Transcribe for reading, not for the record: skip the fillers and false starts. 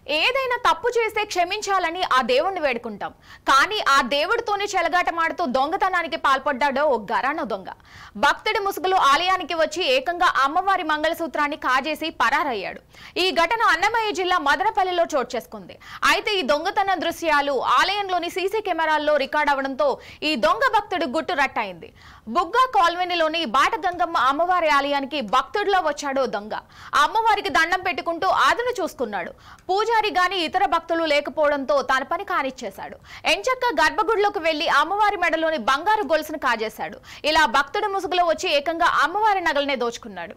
ఏదైనా తప్పు చేస్తే క్షమించాలని ఆ దేవుణ్ణి వేడుకుంటాం. కానీ ఆ దేవుడితోనే చెలగాటమాడుతూ దొంగతనానికి పాల్పడ్డాడో ఓ గరాణ దొంగ. భక్తుడి ముసుగులో ఆలయానికి వచ్చి ఏకంగా అమ్మవారి మంగళసూత్రాన్ని కాజేసి పరారయ్యాడు. ఈ ఘటన అన్నమయ్య జిల్లా మదనపల్లిలో చోటు చేసుకుంది. అయితే ఈ దొంగతన దృశ్యాలు ఆలయంలోని సీసీ కెమెరాల్లో రికార్డ్ అవడంతో ఈ దొంగ భక్తుడు గుట్టు రట్టయింది. బుగ్గా కాలనీలోని బాటగంగమ్మ అమ్మవారి ఆలయానికి భక్తుడిలో వచ్చాడు దొంగ. అమ్మవారికి దండం పెట్టుకుంటూ ఆదరణ చూసుకున్నాడు. పూజారి గాని ఇతర భక్తులు లేకపోవడంతో తన పని కానిచ్చేశాడు. ఎంచక్క గర్భగుడిలోకి వెళ్లి అమ్మవారి మెడలోని బంగారు గొలుసును కాజేశాడు. ఇలా భక్తుడి ముసుగులో వచ్చి ఏకంగా అమ్మవారి నగలనే దోచుకున్నాడు.